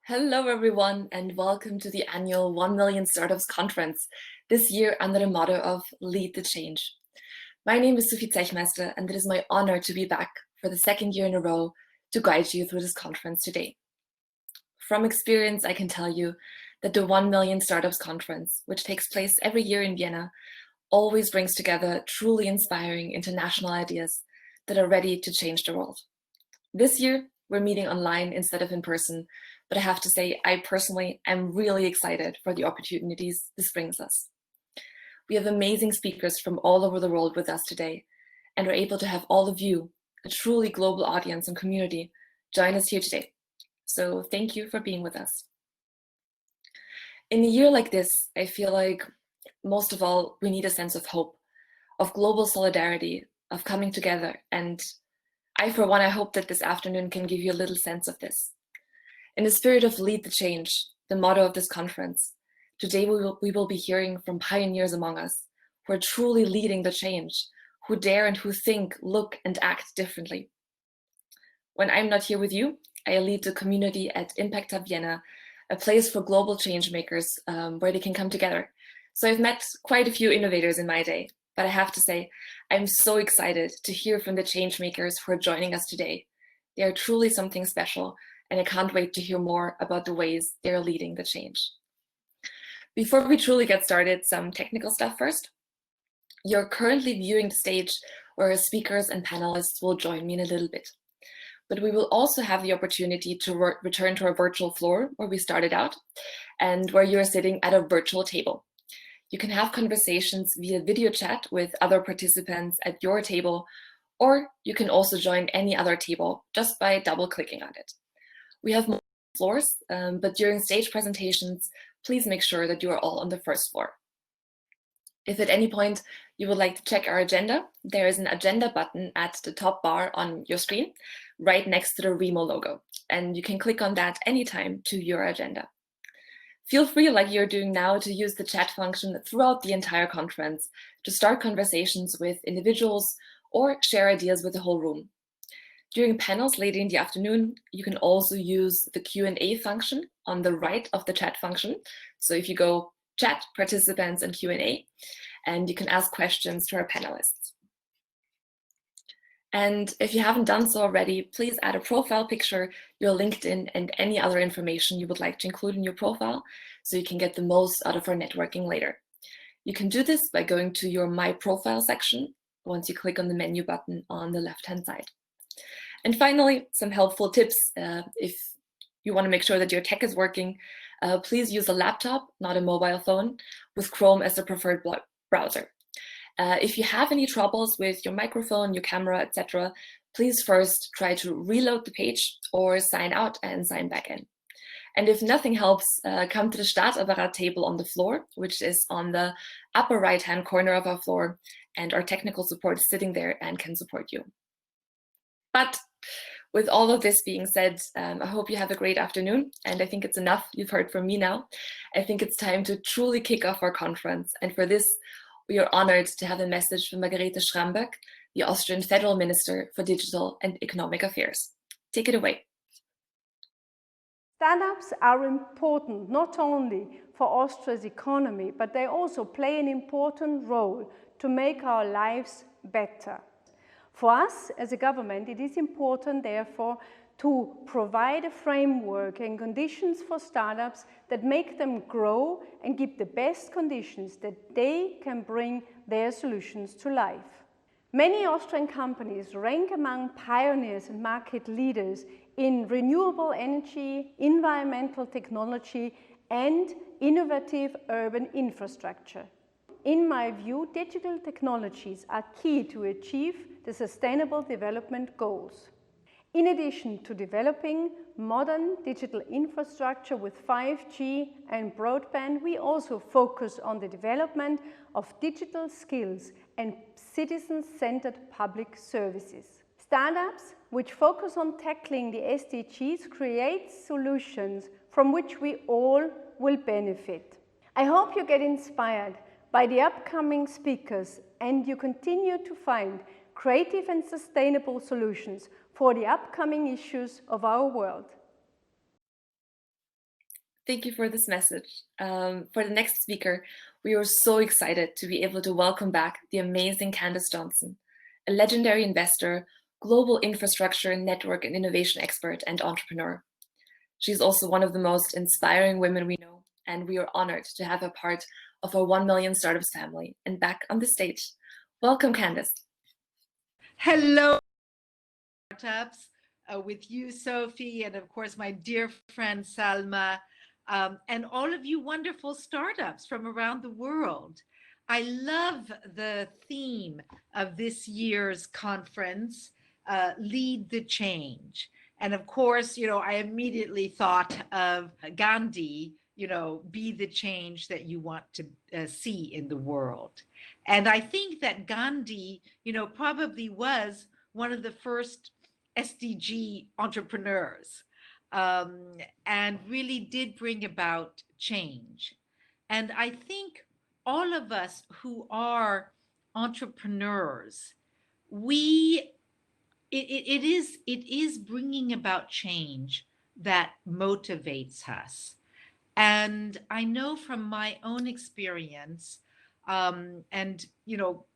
Hello, everyone, and welcome to the annual 1 Million Startups Conference, this year under the motto of Lead the Change. My name is Sophie Zechmeister, and it is my honor to be back for the second year in a row to guide you through this conference today. From experience, I can tell you that the 1 Million Startups Conference, which takes place every year in Vienna, always brings together truly inspiring international ideas that are ready to change the world. This year, we're meeting online instead of in person, but I have to say, I personally am really excited for the opportunities this brings us. We have amazing speakers from all over the world with us today, and we're able to have all of you, a truly global audience and community, join us here today. So thank you for being with us. In a year like this, I feel like most of all, we need a sense of hope, of global solidarity, of coming together. And I, for one, I hope that this afternoon can give you a little sense of this. In the spirit of Lead the Change, the motto of this conference, today we will be hearing from pioneers among us who are truly leading the change, who dare and who think, look, and act differently. When I'm not here with you, I lead the community at Impact Hub Vienna, a place for global change makers where they can come together. So I've met quite a few innovators in my day, but I have to say, I'm so excited to hear from the change makers who are joining us today. They are truly something special, and I can't wait to hear more about the ways they're leading the change. Before we truly get started, some technical stuff first. You're currently viewing the stage where our speakers and panelists will join me in a little bit. But we will also have the opportunity to return to our virtual floor where we started out and where you're sitting at a virtual table. You can have conversations via video chat with other participants at your table, or you can also join any other table just by double-clicking on it. We have more floors, but during stage presentations, please make sure that you are all on the first floor. If at any point you would like to check our agenda, there is an agenda button at the top bar on your screen, right next to the Remo logo, and you can click on that anytime to view our agenda. Feel free, like you're doing now, to use the chat function throughout the entire conference to start conversations with individuals or share ideas with the whole room. During panels later in the afternoon, you can also use the Q&A function on the right of the chat function. So if you go chat, participants, and Q&A, and you can ask questions to our panelists. And if you haven't done so already, please add a profile picture, your LinkedIn, and any other information you would like to include in your profile so you can get the most out of our networking later. You can do this by going to your My Profile section once you click on the menu button on the left-hand side. And finally, some helpful tips. If you want to make sure that your tech is working, please use a laptop, not a mobile phone, with Chrome as the preferred browser. If you have any troubles with your microphone, your camera, etc., please first try to reload the page or sign out and sign back in. And if nothing helps, come to the Startapparat table on the floor, which is on the upper right-hand corner of our floor, and our technical support is sitting there and can support you. But with all of this being said, I hope you have a great afternoon, and I think it's enough you've heard from me now. I think it's time to truly kick off our conference, and for this, we are honored to have a message from Margarete Schramberg, the Austrian Federal Minister for Digital and Economic Affairs. Take it away. Startups are important not only for Austria's economy, but they also play an important role to make our lives better. For us as a government, it is important, therefore, to provide a framework and conditions for startups that make them grow and give the best conditions that they can bring their solutions to life. Many Austrian companies rank among pioneers and market leaders in renewable energy, environmental technology, and innovative urban infrastructure. In my view, digital technologies are key to achieve the Sustainable Development Goals. In addition to developing modern digital infrastructure with 5G and broadband, we also focus on the development of digital skills and citizen-centered public services. Startups which focus on tackling the SDGs create solutions from which we all will benefit. I hope you get inspired by the upcoming speakers and you continue to find creative and sustainable solutions for the upcoming issues of our world. Thank you for this message. For the next speaker, we are so excited to be able to welcome back the amazing Candace Johnson, a legendary investor, global infrastructure, network, and innovation expert and entrepreneur. She's also one of the most inspiring women we know, and we are honored to have her part of our 1 Million Startups family and back on the stage. Welcome, Candace. Hello, startups, with you, Sophie, and of course, my dear friend Salma, and all of you wonderful startups from around the world. I love the theme of this year's conference, Lead the Change. And of course, I immediately thought of Gandhi, be the change that you want to see in the world. And I think that Gandhi, probably was one of the first SDG entrepreneurs, and really did bring about change. And I think all of us who are entrepreneurs, it is bringing about change that motivates us. And I know from my own experience, and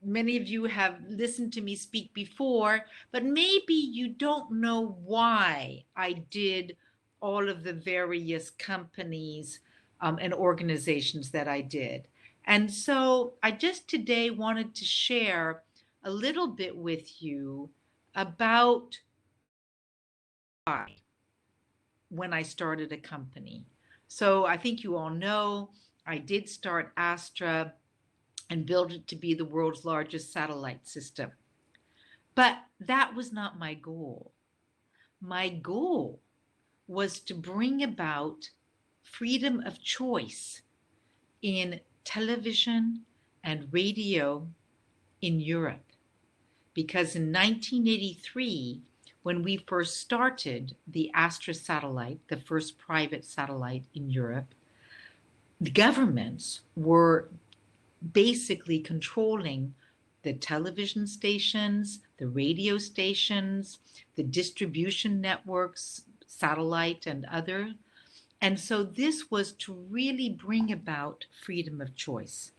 many of you have listened to me speak before, but maybe you don't know why I did all of the various companies and organizations that I did. And so I just today wanted to share a little bit with you about why when I started a company. So I think you all know I did start Astra and build it to be the world's largest satellite system. But that was not my goal. My goal was to bring about freedom of choice in television and radio in Europe. Because in 1983, when we first started the Astra satellite, the first private satellite in Europe, the governments were basically controlling the television stations, the radio stations, the distribution networks, satellite and other. And so this was to really bring about freedom of choice.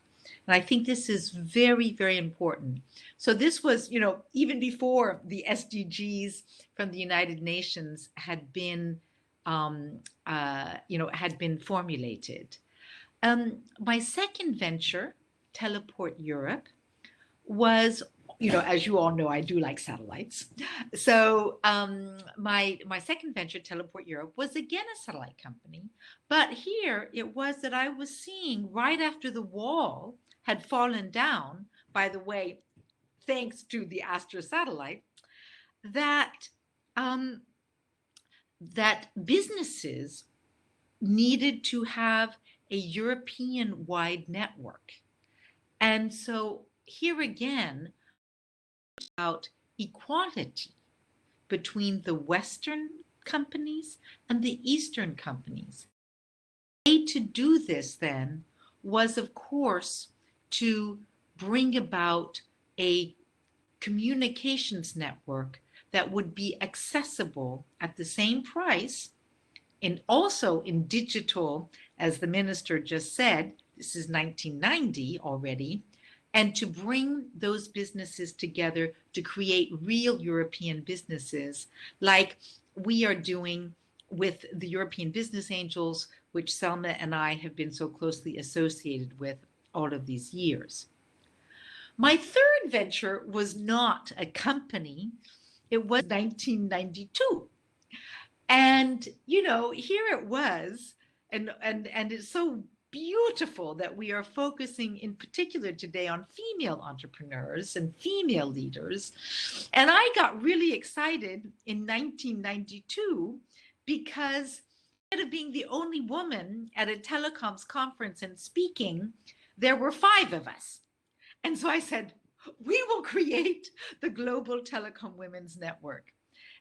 And I think this is very, very important. So this was, even before the SDGs from the United Nations had been, had been formulated. My second venture, Teleport Europe, was, as you all know, I do like satellites. So my second venture, Teleport Europe, was again a satellite company. But here it was that I was seeing right after the wall had fallen down, by the way, thanks to the Astra satellite, that that businesses needed to have a European-wide network. And so here again, about equality between the Western companies and the Eastern companies. The way to do this then was, of course, to bring about a communications network that would be accessible at the same price, and also in digital, as the minister just said, this is 1990 already, and to bring those businesses together to create real European businesses like we are doing with the European Business Angels, which Selma and I have been so closely associated with all of these years. My third venture was not a company. It was 1992. And, here it was, and it's so beautiful that we are focusing in particular today on female entrepreneurs and female leaders. And I got really excited in 1992 because instead of being the only woman at a telecoms conference and speaking, there were 5 of us. And so I said, we will create the Global Telecom Women's Network.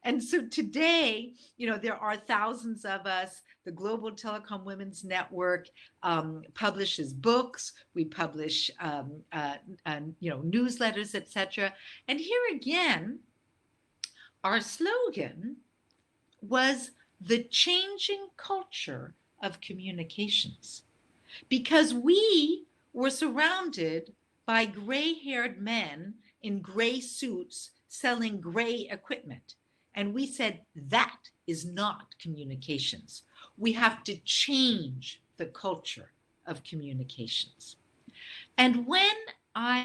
And so today, there are thousands of us. The Global Telecom Women's Network publishes books. We publish, newsletters, etc. And here again, our slogan was the changing culture of communications, because we were surrounded by gray-haired men in gray suits selling gray equipment. And we said, that is not communications. We have to change the culture of communications. And when I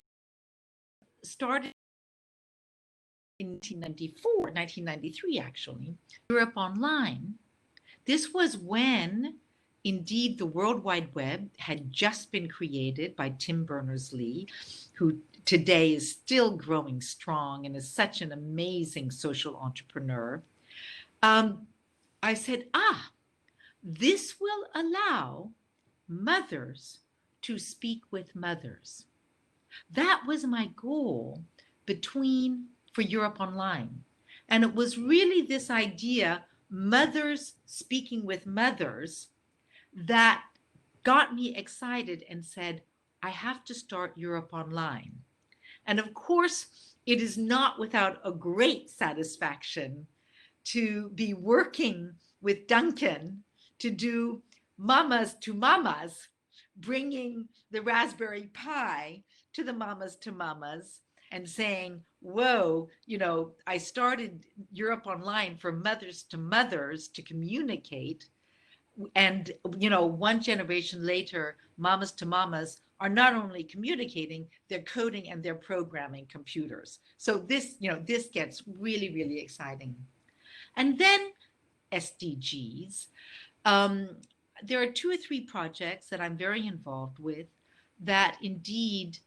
started in 1993 actually, Europe Online, this was when indeed the World Wide Web had just been created by Tim Berners-Lee, who today is still growing strong and is such an amazing social entrepreneur. I said, this will allow mothers to speak with mothers. That was my goal for Europe Online. And it was really this idea, mothers speaking with mothers, that got me excited and said, I have to start Europe Online. And of course, it is not without a great satisfaction to be working with Duncan to do Mamas to Mamas, bringing the Raspberry Pi to the Mamas to Mamas and saying, whoa, I started Europe Online for mothers to communicate. And, one generation later, Mamas to Mamas are not only communicating, they're coding and they're programming computers. So this gets really, really exciting. And then SDGs. There are 2 or 3 projects that I'm very involved with that indeed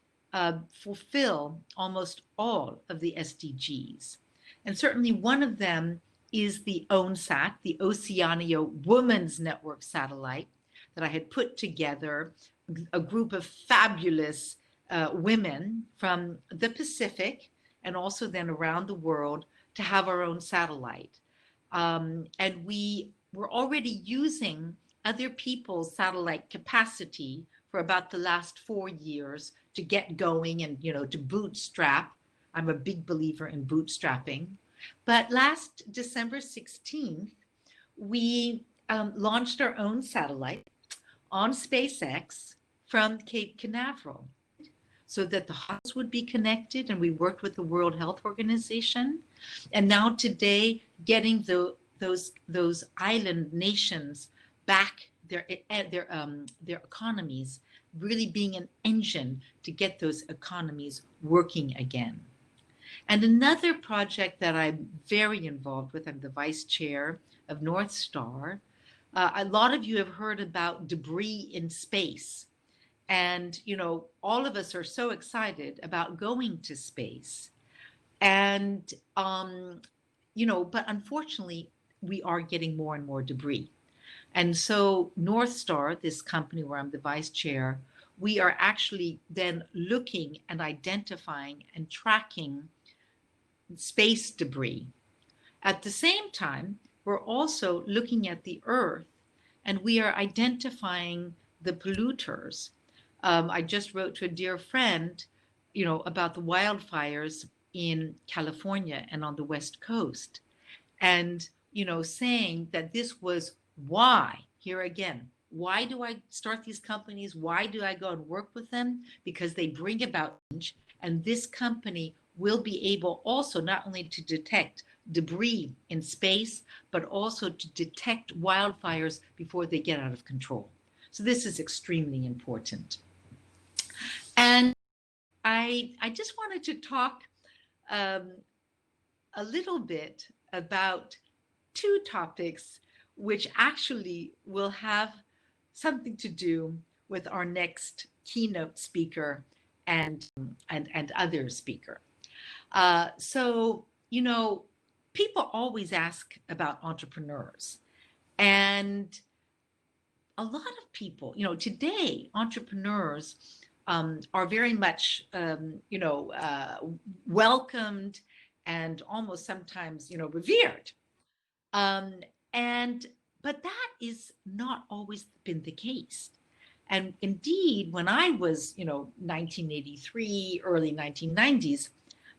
fulfill almost all of the SDGs. And certainly one of them is the ONSAT, the Oceania Women's Network satellite that I had put together, a group of fabulous women from the Pacific and also then around the world to have our own satellite. And we were already using other people's satellite capacity for about the last 4 years to get going and, to bootstrap. I'm a big believer in bootstrapping. But last December 16th, we launched our own satellite on SpaceX from Cape Canaveral so that the hospitals would be connected, and we worked with the World Health Organization. And now today, getting those island nations back their economies, really being an engine to get those economies working again. And another project that I'm very involved with, I'm the vice chair of North Star. A lot of you have heard about debris in space. And, all of us are so excited about going to space. And, but unfortunately, we are getting more and more debris. And so North Star, this company where I'm the vice chair, we are actually then looking and identifying and tracking space debris. At the same time, we're also looking at the Earth, and we are identifying the polluters. I just wrote to a dear friend, about the wildfires in California and on the West Coast, and, saying that this was why, here again, why do I start these companies? Why do I go and work with them? Because they bring about change, and this company will be able also not only to detect debris in space, but also to detect wildfires before they get out of control. So this is extremely important. And I just wanted to talk a little bit about 2 topics which actually will have something to do with our next keynote speaker and other speaker. So, people always ask about entrepreneurs, and a lot of people, today entrepreneurs are very much, welcomed and almost sometimes, revered. But that is not always been the case. And indeed, when I was, 1983, early 1990s,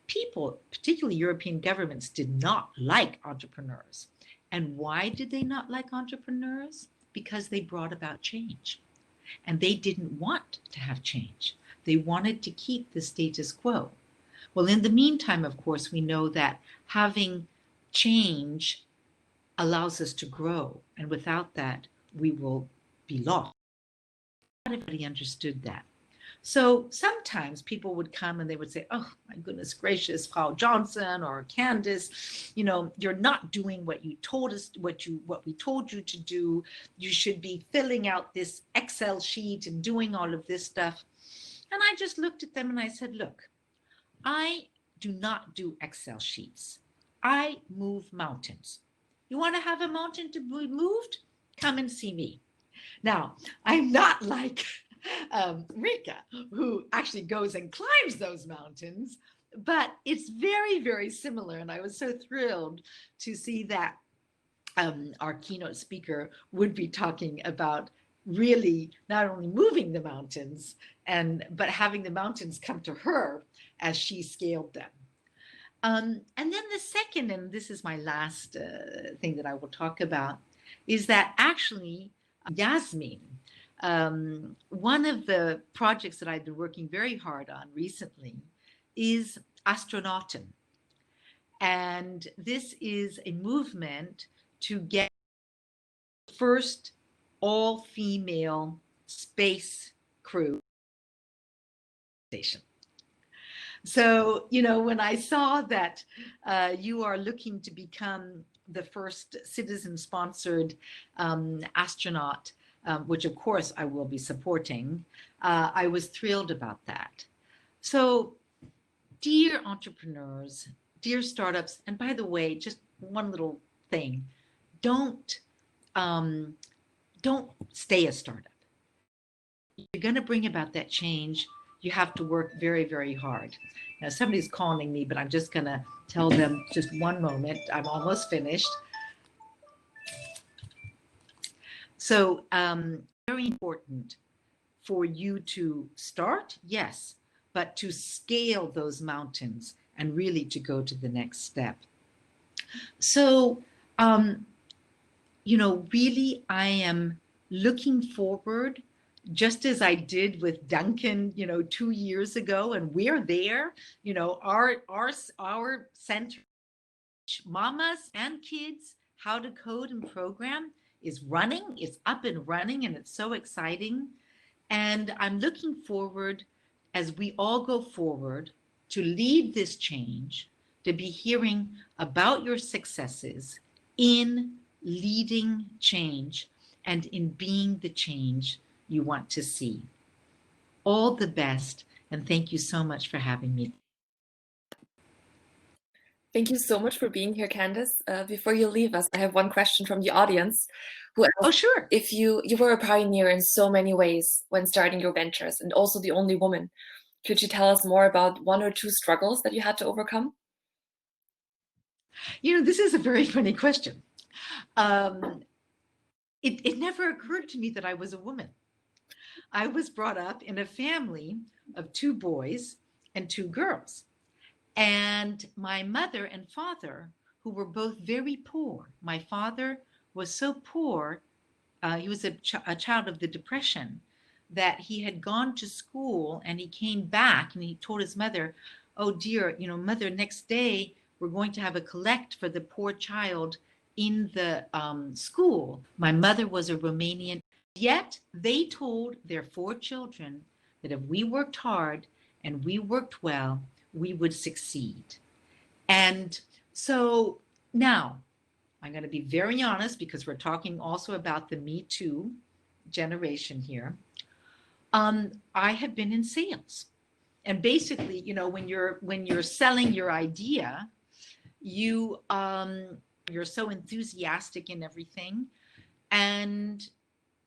people, particularly European governments, did not like entrepreneurs. And why did they not like entrepreneurs? because they brought about change. And they didn't want to have change. They wanted to keep the status quo. Well, in the meantime, of course, we know that having change allows us to grow. And without that, we will be lost. Not everybody understood that. So sometimes people would come and they would say, oh, my goodness gracious, Frau Johnson or Candace, you're not doing what you told us, what we told you to do. You should be filling out this Excel sheet and doing all of this stuff. And I just looked at them and I said, look, I do not do Excel sheets. I move mountains. You want to have a mountain to be moved? Come and see me. Now, I'm not like Rika, who actually goes and climbs those mountains, but it's very, very similar. And I was so thrilled to see that our keynote speaker would be talking about really not only moving the mountains, but having the mountains come to her as she scaled them. And then the second, and this is my last thing that I will talk about, is that actually Yasmin, one of the projects that I've been working very hard on recently is Astronauten. And this is a movement to get first all-female space crew station. So, when I saw that you are looking to become the first citizen-sponsored astronaut, which of course I will be supporting, I was thrilled about that. So, dear entrepreneurs, dear startups, and by the way, just one little thing, don't stay a startup. If you're going to bring about that change, you have to work very, very hard. Now, somebody's calling me, but I'm just going to tell them just one moment. I'm almost finished. So, very important for you to start, yes, but to scale those mountains and really to go to the next step. So, really, I am looking forward, just as I did with Duncan, 2 years ago, and we're there, our center, mamas and kids, how to code and program is running, it's up and running, and it's so exciting. And I'm looking forward, as we all go forward, to lead this change, to be hearing about your successes in leading change and in being the change you want to see. All the best, and thank you so much for having me. Thank you so much for being here, Candace. Before you leave us, I have one question from the audience who asked, oh, sure. If you were a pioneer in so many ways when starting your ventures and also the only woman, could you tell us more about 1 or 2 struggles that you had to overcome? This is a very funny question. It never occurred to me that I was a woman. I was brought up in a family of 2 boys and 2 girls. And my mother and father, who were both very poor. My father was so poor, he was a child of the Depression, that he had gone to school and he came back and he told his mother, oh dear, mother, next day we're going to have a collect for the poor child in the school. My mother was a Romanian, yet they told their 4 children that if we worked hard and we worked well, we would succeed. And so now I'm going to be very honest, because we're talking also about the Me Too generation here. I have been in sales, and basically, when you're selling your idea, you're so enthusiastic in everything. And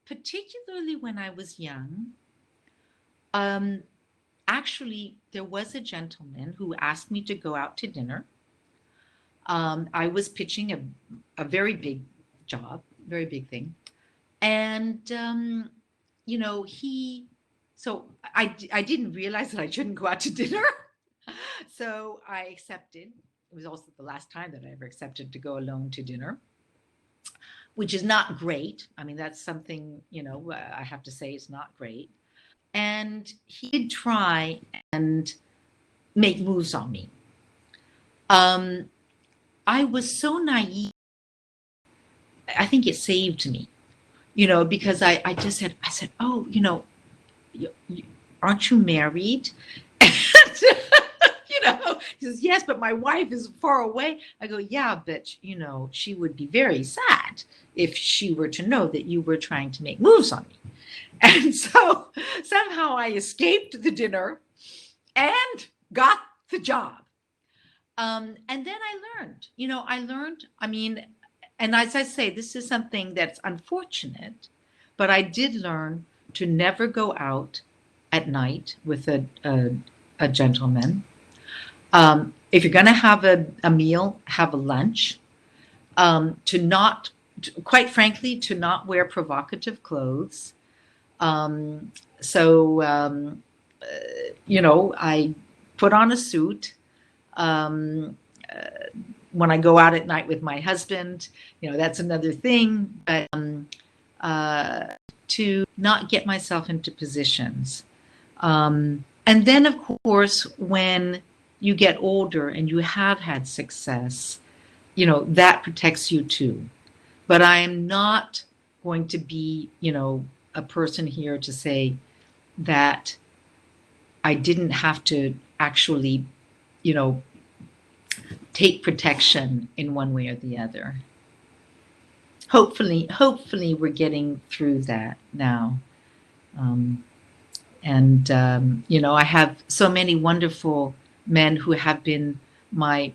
particularly when I was young, actually, there was a gentleman who asked me to go out to dinner. I was pitching a very big job, very big thing. And, I didn't realize that I shouldn't go out to dinner. So I accepted. It was also the last time that I ever accepted to go alone to dinner. which is not great. I mean, that's something, I have to say is not great. And he did try and make moves on me. I was so naive. I think it saved me, because I just said, oh, aren't you married? He says, yes, but my wife is far away. I go, yeah, but she would be very sad if she were to know that you were trying to make moves on me. And so somehow I escaped the dinner and got the job. And then I learned, and as I say, this is something that's unfortunate, but I did learn to never go out at night with a gentleman. If you're going to have a meal, have a lunch. Quite frankly, to not wear provocative clothes. I put on a suit. When I go out at night with my husband, that's another thing. But to not get myself into positions. And then, of course, when you get older and you have had success, that protects you too. But I am not going to be, a person here to say that I didn't have to actually, take protection in one way or the other. Hopefully we're getting through that now. I have so many wonderful men who have been my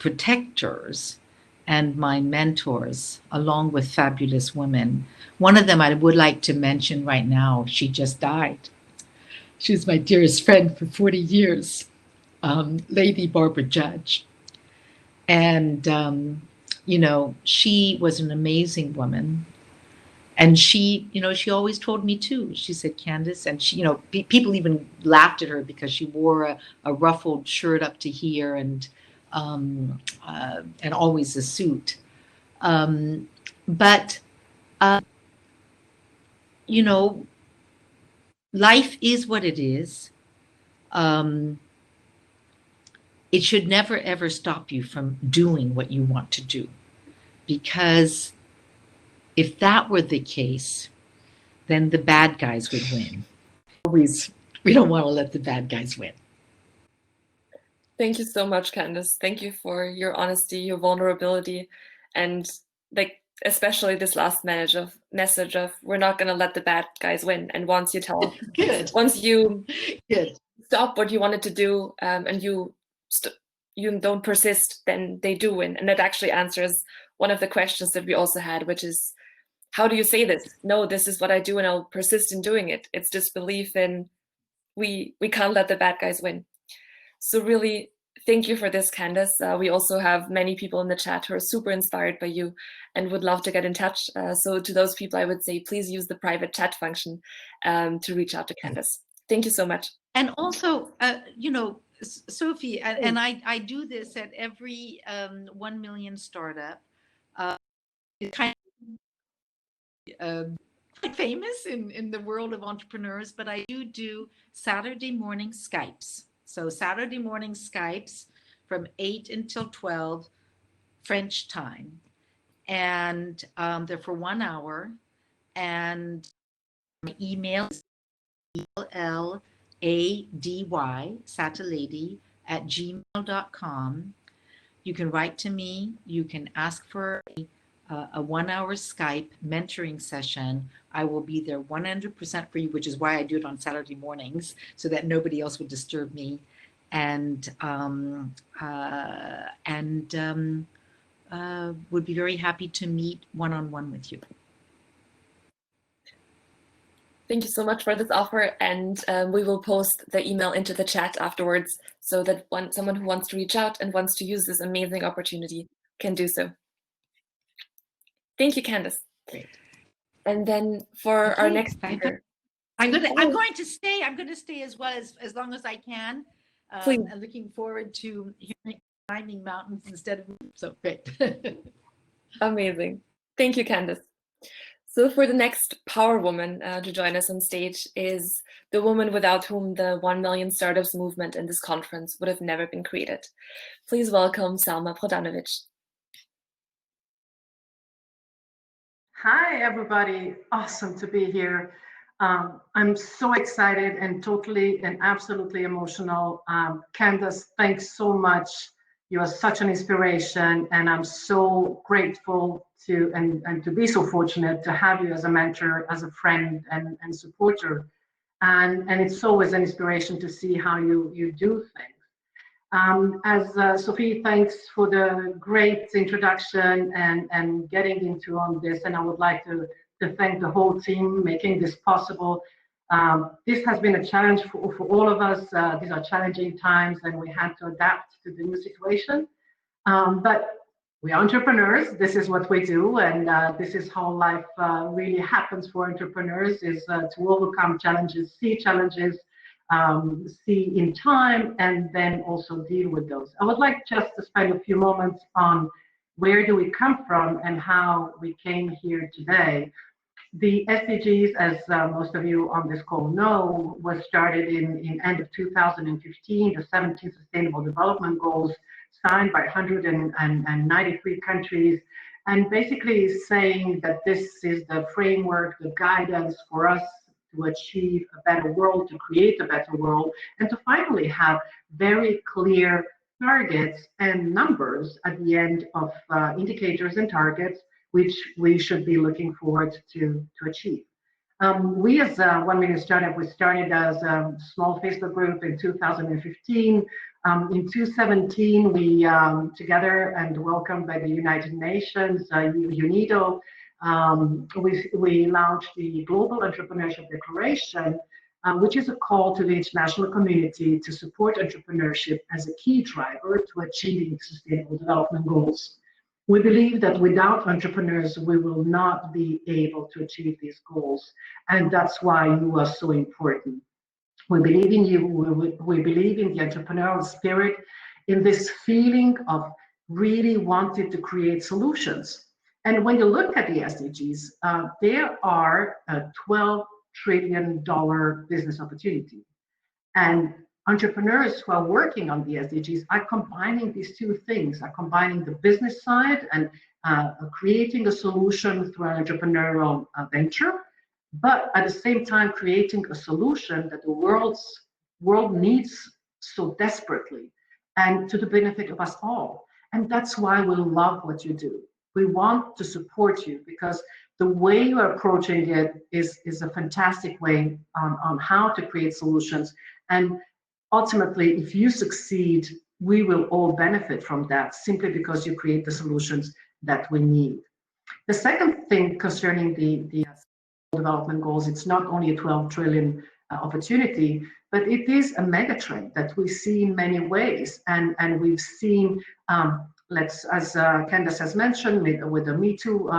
protectors and my mentors, along with fabulous women. One of them I would like to mention right now. She just died. She was my dearest friend for 40 years, Lady Barbara Judge. And, she was an amazing woman. And she always told me too. She said, Candace, and she, people even laughed at her because she wore a ruffled shirt up to here and always a suit. But life is what it is. It should never, ever stop you from doing what you want to do. Because if that were the case, then the bad guys would win. We don't want to let the bad guys win. Thank you so much, Candace. Thank you for your honesty, your vulnerability, and especially this last message of we're not going to let the bad guys win. And once you stop what you wanted to do, and you don't persist, then they do win. And that actually answers one of the questions that we also had, which is, how do you say this? No, this is what I do and I'll persist in doing it. It's just belief in we can't let the bad guys win. So really, thank you for this, Candace. We also have many people in the chat who are super inspired by you and would love to get in touch. So to those people, I would say, please use the private chat function to reach out to Candace. Thank you so much. And also, Sophie, and I do this at every 1 million startup. It's kind of quite famous in the world of entrepreneurs, but I do Saturday morning Skypes. So Saturday morning Skypes from 8 until 12 French time. And they're for 1 hour. And my email is LADY, Satalady, @gmail.com. You can write to me. You can ask for a 1 hour Skype mentoring session. I will be there 100% for you, which is why I do it on Saturday mornings, so that nobody else would disturb me. And would be very happy to meet one-on-one with you. Thank you so much for this offer, and we will post the email into the chat afterwards so that someone who wants to reach out and wants to use this amazing opportunity can do so. Thank you, Candace. Great. And then for our next speaker, I'm going to stay as well as long as I can. I'm looking forward to climbing mountains instead of so great. Amazing. Thank you, Candice. So for the next power woman to join us on stage is the woman without whom the 1 Million Startups movement in this conference would have never been created. Please welcome Salma Prodanovic. Hi, everybody. Awesome to be here. I'm so excited and totally and absolutely emotional. Candace, thanks so much. You are such an inspiration, and I'm so grateful to and to be so fortunate to have you as a mentor, as a friend and supporter. And it's always an inspiration to see how you do things. As Sophie, thanks for the great introduction and getting into on this. And I would like to thank the whole team making this possible. This has been a challenge for all of us. These are challenging times and we had to adapt to the new situation. But we are entrepreneurs. This is what we do. And this is how life really happens for entrepreneurs, is to overcome challenges, see challenges, see in time, and then also deal with those. I would like just to spend a few moments on where do we come from and how we came here today. The SDGs, as most of you on this call know, was started in end of 2015, the 17 Sustainable Development Goals signed by 193 countries, and basically saying that this is the framework, the guidance for us to achieve a better world, to create a better world, and to finally have very clear targets and numbers at the end of indicators and targets which we should be looking forward to achieve. We as 1 Million Startup, we started as a small Facebook group in 2015. In 2017, we together and welcomed by the United Nations, UNIDO, we launched the Global Entrepreneurship Declaration, which is a call to the international community to support entrepreneurship as a key driver to achieving sustainable development goals. We believe that without entrepreneurs, we will not be able to achieve these goals, and that's why you are so important. We believe in you, we believe in the entrepreneurial spirit, in this feeling of really wanting to create solutions. And when you look at the SDGs, there are a $12 trillion business opportunity. And entrepreneurs who are working on the SDGs are combining these two things, are combining the business side and creating a solution through an entrepreneurial venture, but at the same time creating a solution that the world needs so desperately and to the benefit of us all. And that's why we love what you do. We want to support you because the way you are approaching it is a fantastic way on how to create solutions. And ultimately, if you succeed, we will all benefit from that simply because you create the solutions that we need. The second thing concerning the development goals, it's not only a 12 trillion opportunity, but it is a megatrend that we see in many ways. And we've seen, as Candace has mentioned, with the Me Too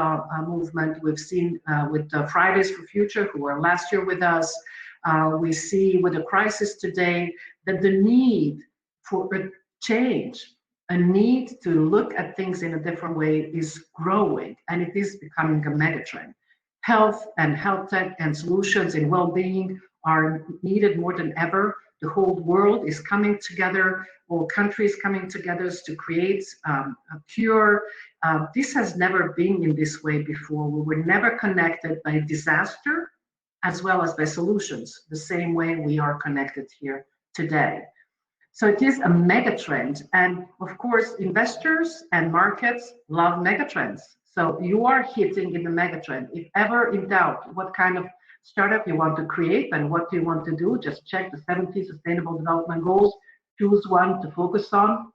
movement, we've seen with the Fridays for Future, who were last year with us, we see with the crisis today that the need for a change, a need to look at things in a different way is growing, and it is becoming a megatrend. Health and health tech and solutions in well-being are needed more than ever. The whole world is coming together, all countries coming together to create a cure. This has never been in this way before. We were never connected by disaster as well as by solutions, the same way we are connected here today. So it is a megatrend, and of course, investors and markets love megatrends. So you are hitting in the megatrend. If ever in doubt what kind of startup you want to create and what you want to do, just check the 70 Sustainable Development Goals, choose one to focus on,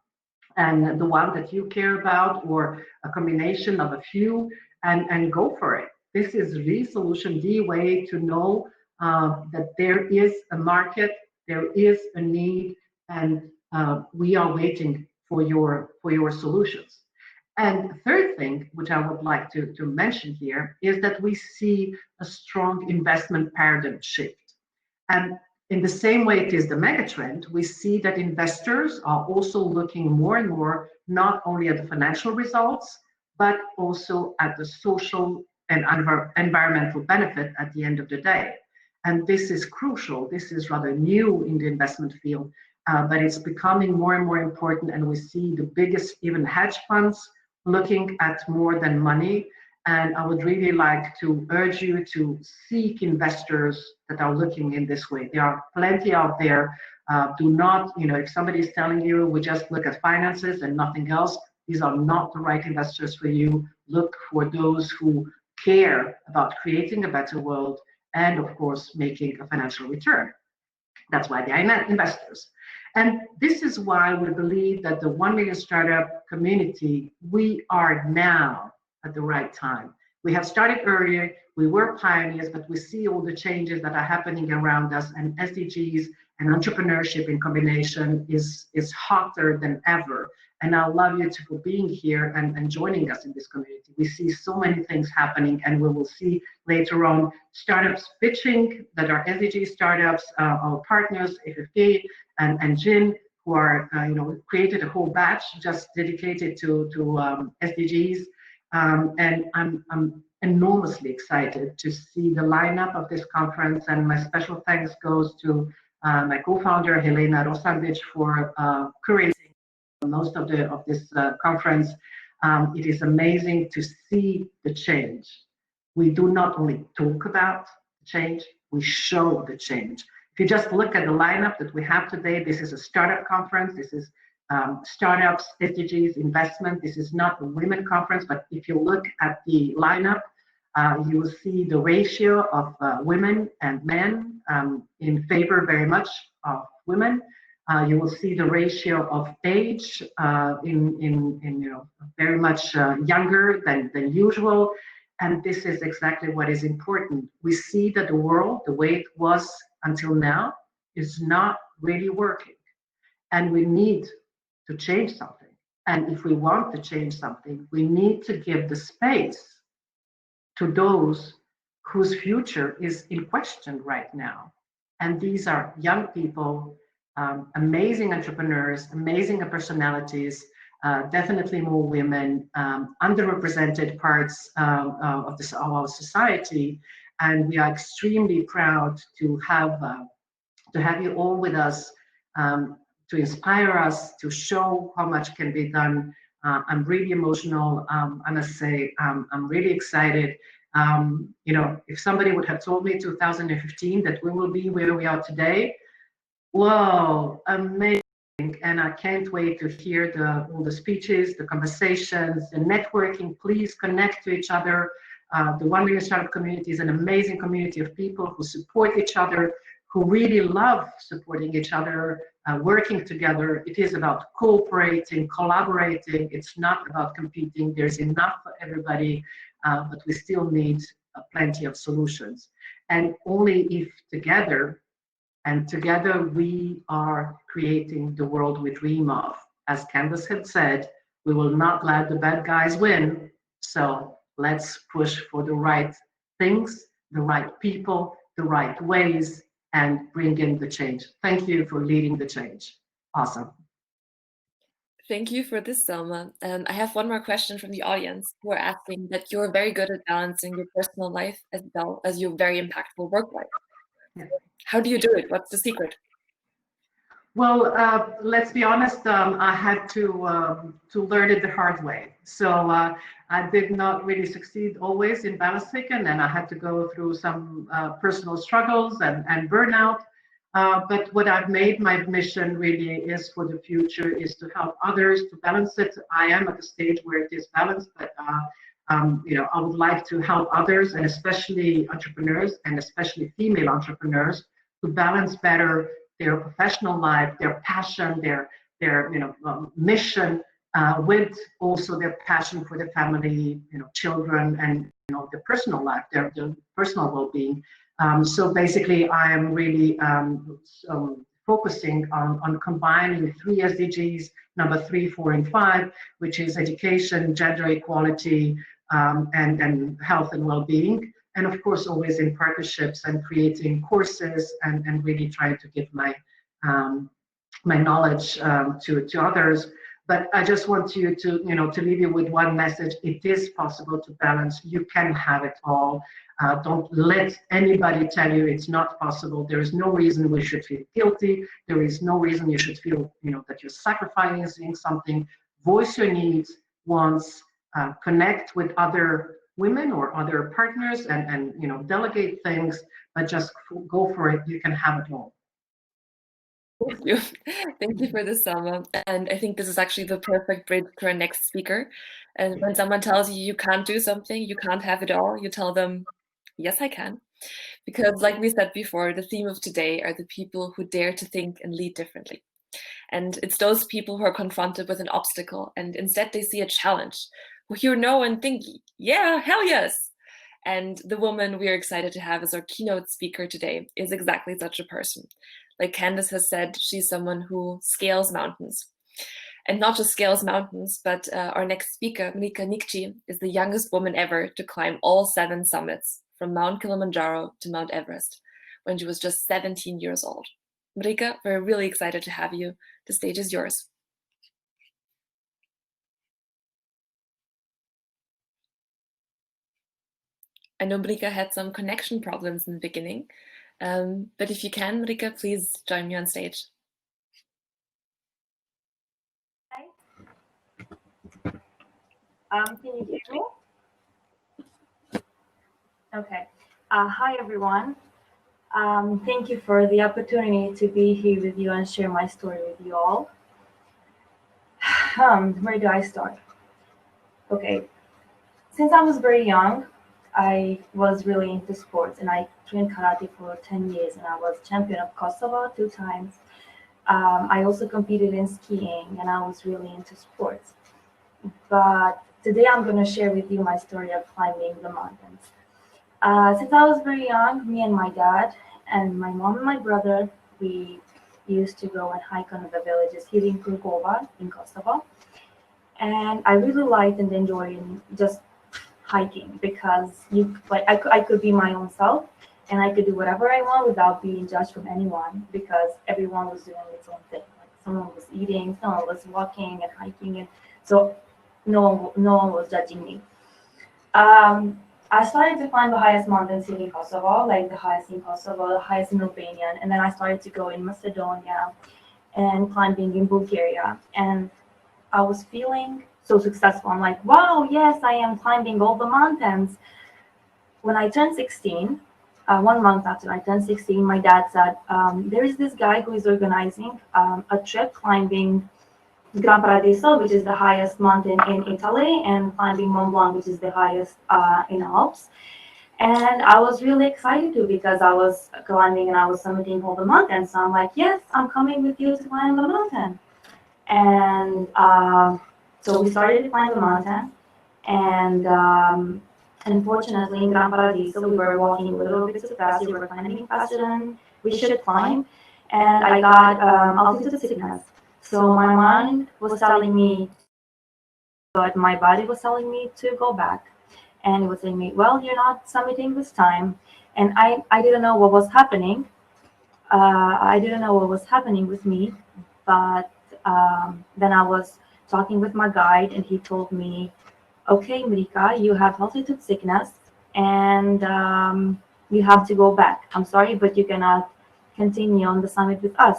and the one that you care about, or a combination of a few, and go for it. This is the solution, the way to know that there is a market, there is a need, and we are waiting for your solutions. And the third thing, which I would like to mention here, is that we see a strong investment paradigm shift. And in the same way it is the megatrend, we see that investors are also looking more and more, not only at the financial results, but also at the social and environmental benefit at the end of the day. And this is crucial. This is rather new in the investment field, but it's becoming more and more important. And we see the biggest, even hedge funds, looking at more than money. And I would really like to urge you to seek investors that are looking in this way. There are plenty out there. Do not, if somebody is telling you we just look at finances and nothing else, these are not the right investors for you. Look for those who care about creating a better world and, of course, making a financial return. That's why they are investors. And this is why we believe that the 1 Million Startup community, we are now at the right time. We have started earlier, we were pioneers, but we see all the changes that are happening around us, and SDGs and entrepreneurship in combination is hotter than ever. And I love you for being here and joining us in this community. We see so many things happening, and we will see later on startups pitching that are SDG startups, our partners, FFK and Jin, who are, created a whole batch just dedicated to SDGs. And I'm enormously excited to see the lineup of this conference, and my special thanks goes to my co-founder Helena Rosandic for curating most of this conference. It is amazing to see the change. We do not only talk about the change, we show the change. If you just look at the lineup that we have today, this is a startup conference. This is startups, SDGs, investment. This is not a women conference, but if you look at the lineup, you will see the ratio of women and men in favor very much of women. You will see the ratio of age in very much younger than usual. And this is exactly what is important. We see that the world, the way it was until now, is not really working. And we need to change something. And if we want to change something, we need to give the space to those whose future is in question right now. And these are young people, amazing entrepreneurs, amazing personalities, definitely more women, underrepresented parts of our society. And we are extremely proud to have you all with us, to inspire us, to show how much can be done. I'm really emotional. I must say, I'm really excited. If somebody would have told me 2015 that we will be where we are today, whoa, amazing. And I can't wait to hear all the speeches, the conversations, the networking. Please connect to each other. The 1 Million Startup community is an amazing community of people who support each other, who really love supporting each other, working together. It is about cooperating, collaborating. It's not about competing. There's enough for everybody, but we still need plenty of solutions. And only if together we are creating the world we dream of. As Candace had said, we will not let the bad guys win. So let's push for the right things, the right people, the right ways, and bring in the change. Thank you for leading the change. Awesome. Thank you for this, Selma. I have one more question from the audience who are asking that you're very good at balancing your personal life as well as your very impactful work life. Yeah. How do you do it? What's the secret? Well, let's be honest, I had to learn it the hard way. So I did not really succeed always in balancing, and then I had to go through some personal struggles and burnout. But what I've made my mission really is for the future is to help others to balance it. I am at the stage where it is balanced, but I would like to help others, and especially entrepreneurs, and especially female entrepreneurs, to balance better their professional life, their passion, their mission, with also their passion for their family, children, and their personal life, their personal well-being. So basically, I am really focusing on combining 3 SDGs, number 3, 4, and 5, which is education, gender equality, and health and well-being. And of course, always in partnerships and creating courses and really trying to give my knowledge to others. But I just want you to, to leave you with one message. It is possible to balance. You can have it all. Don't let anybody tell you it's not possible. There is no reason we should feel guilty. There is no reason you should feel, that you're sacrificing something. Voice your needs, wants, connect with other women or other partners, and delegate things, but just go for it. You can have it all. Thank you. Thank you for this, Selma. And I think this is actually the perfect bridge to our next speaker. And when someone tells you you can't do something, you can't have it all, you tell them, yes, I can. Because like we said before, the theme of today are the people who dare to think and lead differently. And it's those people who are confronted with an obstacle and instead they see a challenge, who hear no and think, yeah, hell yes. And the woman we are excited to have as our keynote speaker today is exactly such a person. Like Candace has said, she's someone who scales mountains. And not just scales mountains, but our next speaker, Mrika Nikci, is the youngest woman ever to climb all 7 summits, from Mount Kilimanjaro to Mount Everest, when she was just 17 years old. Mrika, we're really excited to have you. The stage is yours. I know Mrika had some connection problems in the beginning, but if you can, Mrika, please join me on stage. Can you hear me? Okay. Hi, everyone. Thank you for the opportunity to be here with you and share my story with you all. Where do I start? Okay. Since I was very young, I was really into sports, and I trained karate for 10 years, and I was champion of Kosovo 2 times. I also competed in skiing, and I was really into sports. But today I'm going to share with you my story of climbing the mountains. Since I was very young, me and my dad and my mom and my brother, we used to go and hike on the villages here in Kurkova in Kosovo. And I really liked and enjoyed just hiking because I could be my own self, and I could do whatever I want without being judged from anyone, because everyone was doing its own thing. Like someone was eating, someone was walking and hiking, and so no one was judging me. I started to climb the highest mountains here in Kosovo, like the highest in Kosovo, the highest in Albania, and then I started to go in Macedonia and climbing in Bulgaria. And I was feeling so successful. I'm like, wow, yes, I am climbing all the mountains. When I turned 16, 1 month after I turned 16, my dad said, there is this guy who is organizing a trip climbing Gran Paradiso, which is the highest mountain in Italy, and climbing Mont Blanc, which is the highest in Alps. And I was really excited too, because I was climbing and I was summiting all the mountains. So I'm like, yes, I'm coming with you to climb the mountain. And so we started to climb the mountain. And unfortunately, in Gran Paradiso, we were walking a little bit too fast. We were climbing faster than we should climb. And I got altitude sickness. So my mind was telling me, but my body was telling me to go back. And it was saying me, well, you're not summiting this time. And I didn't know what was happening. I didn't know what was happening with me. But then I was talking with my guide, and he told me, okay, Mrika, you have altitude sickness, and you have to go back. I'm sorry, but you cannot continue on the summit with us.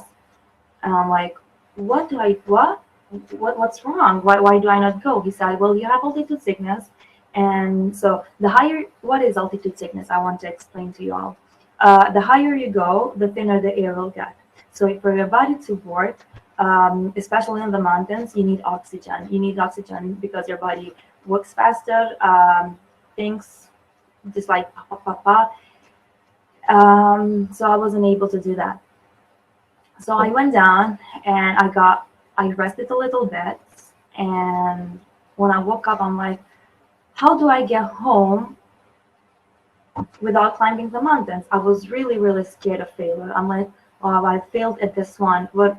And I'm like, what's wrong? Why do I not go? He said, well, you have altitude sickness. And so what is altitude sickness? I want to explain to you all. The higher you go, the thinner the air will get. So for your body to work, especially in the mountains, you need oxygen. You need oxygen because your body works faster, things just like so I wasn't able to do that. So I went down and I rested a little bit. And when I woke up, I'm like, how do I get home without climbing the mountains? I was really, really scared of failure. I'm like, oh, I failed at this one. What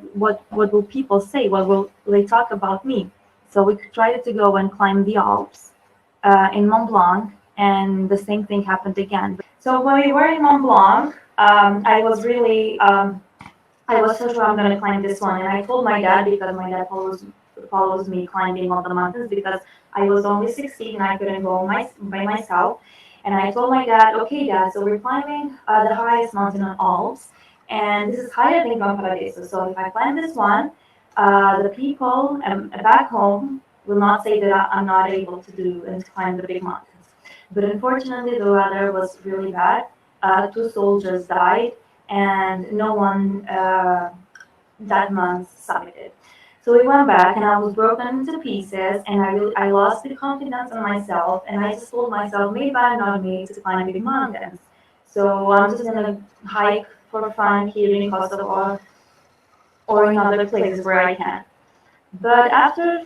will people say? What will they talk about me? So we tried to go and climb the Alps in Mont Blanc, and the same thing happened again. So when we were in Mont Blanc, I was really I was so sure I'm going to climb this one. And I told my dad, because my dad follows me climbing all the mountains because I was only 16 and I couldn't go by myself. And I told my dad, okay, Dad, so we're climbing the highest mountain on Alps, and this is higher than Gran Paradiso. So if I climb this one, the people back home will not say that I'm not able to do and to climb the big mountains. But unfortunately, the weather was really bad. 2 soldiers died, and no one that month summited. So we went back, and I was broken into pieces, and I lost the confidence in myself, and I just told myself, maybe I'm not made to climb big mountains. So I'm just gonna hike for fun here in Kosovo or in other places where I can. But after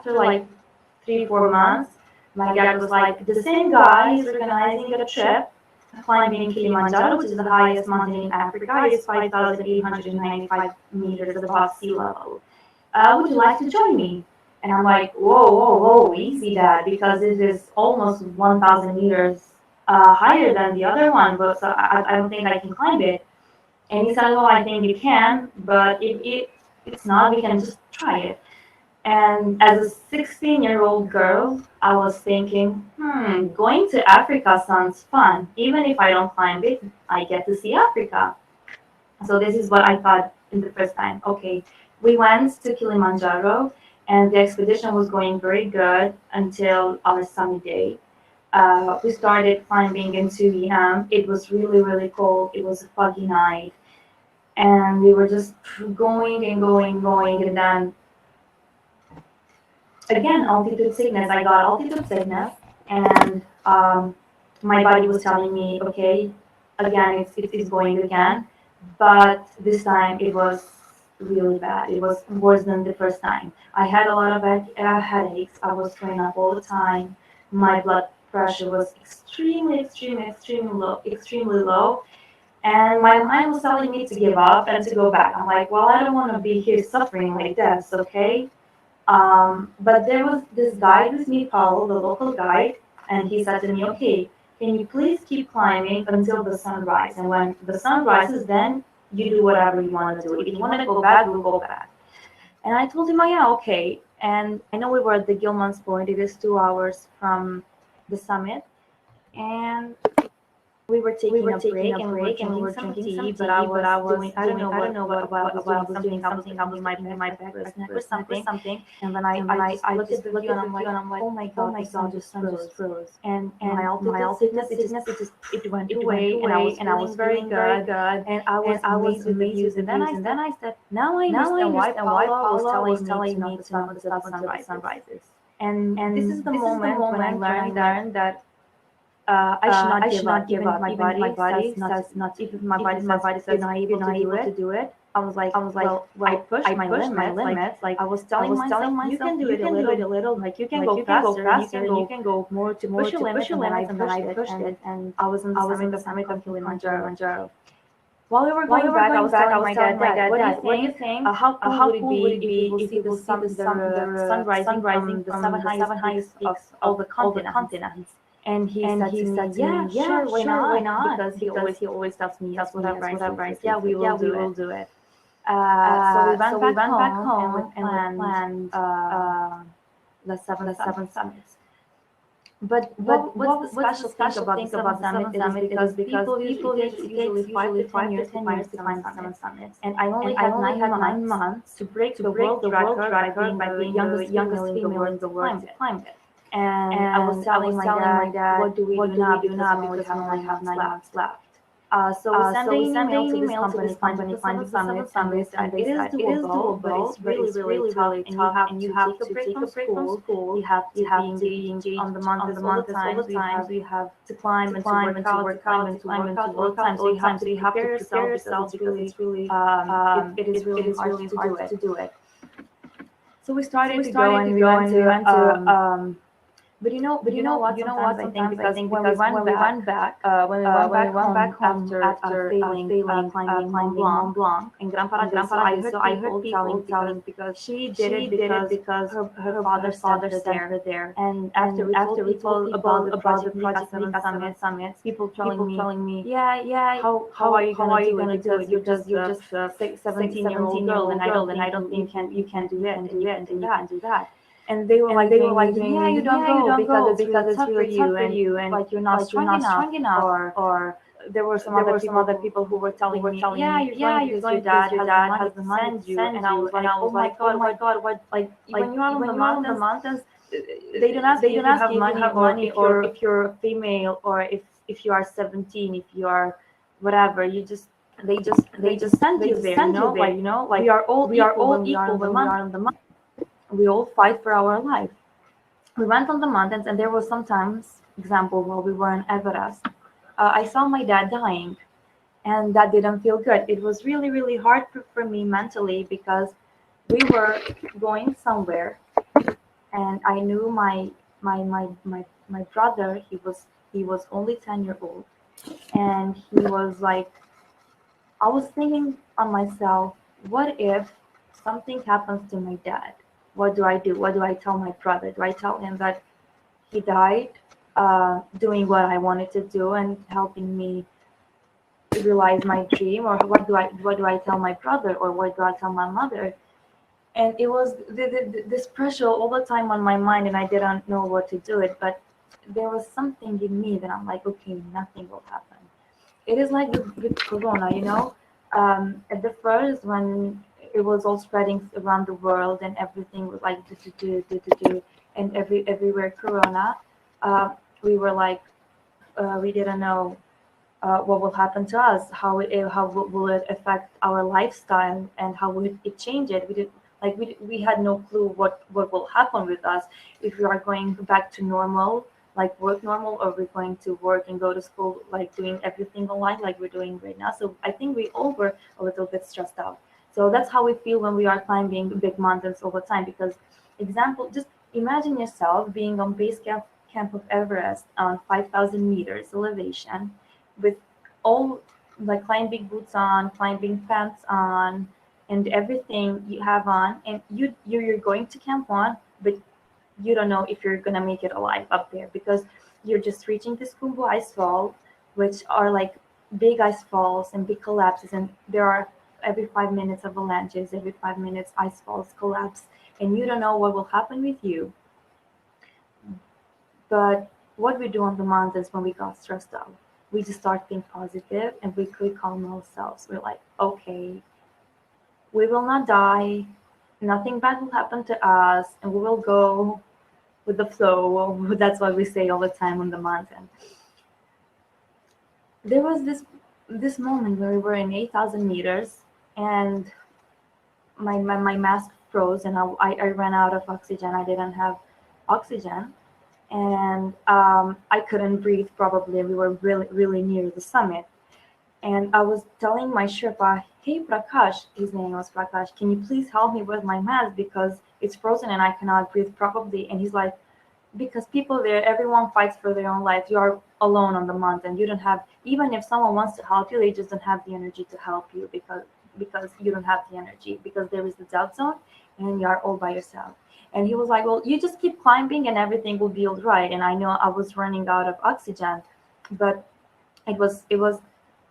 like 3-4 months, my dad was like, the same guy is organizing a trip climbing Kilimanjaro, which is the highest mountain in Africa. It is 5,895 meters above sea level. Would you like to join me? And I'm like, whoa, whoa, whoa, easy, Dad, because it is almost 1,000 meters higher than the other one, but so I don't think I can climb it. And he said, well, I think you can, but if it's not, we can just try it. And as a 16-year-old girl, I was thinking, going to Africa sounds fun. Even if I don't climb it, I get to see Africa. So this is what I thought in the first time. Okay, we went to Kilimanjaro, and the expedition was going very good until our summit day. We started climbing in 2 a.m. It was really, really cold. It was a foggy night. And we were just going and going, and then again, altitude sickness. I got altitude sickness, and my body was telling me, okay, again, it's going again, but this time it was really bad. It was worse than the first time. I had a lot of headaches. I was throwing up all the time. My blood pressure was extremely low. And my mind was telling me to give up and to go back. I'm like, well, I don't want to be here suffering like this, okay? But there was this guide with me, Paul, the local guide, and he said to me, okay, can you please keep climbing until the sun rises? And when the sun rises, then you do whatever you want to do. If you want to go back, we'll go back. And I told him, oh, yeah, okay. And I know we were at the Gilman's Point. It is 2 hours from the summit. And we were taking a break and we were drinking some tea, but I was doing, I don't know what I was doing, something I was doing my breakfast snack or something. And then I looked at the view and I'm like, oh my god, the sun just froze. And my altitude sickness, it went away, and I was very good, and I was amazed with the views. And then I said, now I understand why Paula was telling me to not stop until the sun rises. And this is the moment when I learned that I should not give up. My body says not. If my body says you're not able to do it, I was like, well, I pushed my limits. Like I was telling myself, you can do it a little. Like you can go faster. You can go more to push your limits. And then I pushed it, and I was on the summit of Kilimanjaro. While we were going back, I was telling my dad, what do you think? How cool would it be if we will see the sun rising from the seven highest peaks of all the continents? And he said to me, yeah, sure, why not? Because he always tells me, yes, whatever I say, yeah, we will do it. So we went back home and planned the seven summits. But what's the special thing about the summit? Because people usually 5 to 10 years to climb seven summits. And I only had 9 months to break the world record by being the youngest female in the world to climb it. And I was telling my dad, what do we do now because we only have 9 months left. So we sent an email to this company finding the summit, and it is doable, but it's really tough, and you have to take a break from school. You have to be engaged on the mountains all the time. So you have to climb and to work out and to work out all the time. So you have to prepare yourself because it's really it is really hard to do it. So we started to go, and we went to But you know what? Sometimes I think because when we went back, after failing climbing Mont Blanc in Grand Paradis, so I heard people telling because she did it because her father sent her there. And after we told people about the Project Mika Summit, people telling me, yeah, how are you gonna do it? You're just a 17-year-old girl, and I don't think you can do it, and you can do that. And they were like doing, yeah, you don't go because it's really tough for you, and like you're not strong enough, or there were some other people who were telling me, yeah, you're going because your dad has the money to send you, and I was like, oh my god, what, like when you're on the mountains, they don't ask you if you have money, or if you're female, or if you are 17, if you are whatever, they just send you there, like we are all equal when we are on the mountain. We all fight for our life. We went on the mountains, and there was sometimes, example, while we were in Everest, I saw my dad dying, and that didn't feel good. It was really, really hard for me mentally because we were going somewhere, and I knew my brother. He was only 10 years old, and he was like, I was thinking on myself, what if something happens to my dad? What do I do? What do I tell my brother? Do I tell him that he died doing what I wanted to do and helping me realize my dream, or what do I tell my brother, or what do I tell my mother? And it was this pressure all the time on my mind, and I didn't know what to do it. But there was something in me that I'm like, okay, nothing will happen. It is like with Corona, at the first, when it was all spreading around the world and everything was like do, and everywhere Corona, we were like, we didn't know what will happen to us, will it affect our lifestyle, and how will it change it. We had no clue what will happen with us, if we are going back to normal, like work normal, or we're going to work and go to school, like doing everything online like we're doing right now. So I think we all were a little bit stressed out. So that's how we feel when we are climbing big mountains all the time. Because, example, just imagine yourself being on camp of Everest on 5,000 meters elevation, with all like climbing boots on, climbing pants on, and everything you have on, and you're going to Camp 1, but you don't know if you're gonna make it alive up there, because you're just reaching this Kumbu ice fall, which are like big ice falls and big collapses, and there are every 5 minutes avalanches, every 5 minutes ice falls collapse, and you don't know what will happen with you. But what we do on the mountains when we got stressed out, we just start being positive, and we calm ourselves. We're like, okay, we will not die, nothing bad will happen to us, and we will go with the flow. That's what we say all the time on the mountain. There was this moment where we were in 8,000 meters, and my mask froze, and I ran out of oxygen. I didn't have oxygen, and I couldn't breathe. Probably we were really near the summit, and I was telling my Sherpa, hey Prakash, his name was Prakash, can you please help me with my mask because it's frozen and I cannot breathe properly? And he's like, because people there, everyone fights for their own life. You are alone on the mountain. You don't have, even if someone wants to help you, they just don't have the energy to help you, because you don't have the energy, because there is the doubt zone and you are all by yourself. And he was like, well, you just keep climbing and everything will be all right. And I know I was running out of oxygen, but it was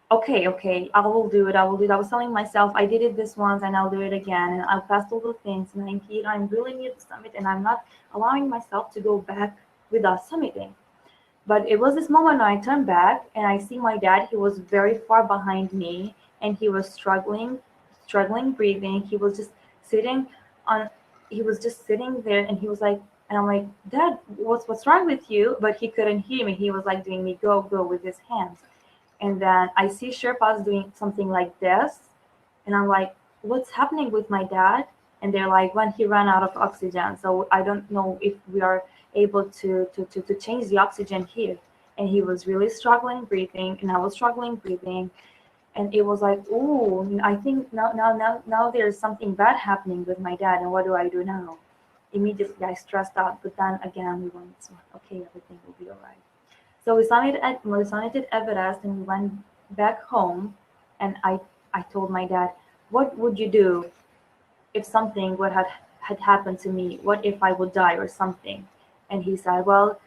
okay, I will do it. I was telling myself, I did it this once and I'll do it again. And I'll pass all the things. And I'm here, I'm really near the summit, and I'm not allowing myself to go back without summiting. But it was this moment when I turned back and I see my dad. He was very far behind me, and he was struggling breathing. He was just sitting there, and he was like, and I'm like, Dad, what's wrong with you? But he couldn't hear me. He was like doing me go with his hands. And then I see Sherpas doing something like this, and I'm like, what's happening with my dad? And they're like, when he ran out of oxygen. So I don't know if we are able to change the oxygen here. And he was really struggling breathing, and I was struggling breathing. And it was like, oh, I think now there's something bad happening with my dad, and what do I do now? immediately I stressed out, but then again we went, okay, everything will be all right. So we summited Everest and we went back home, and I told my dad, what would you do if something would had happened to me? What if I would die or something? And he said, well,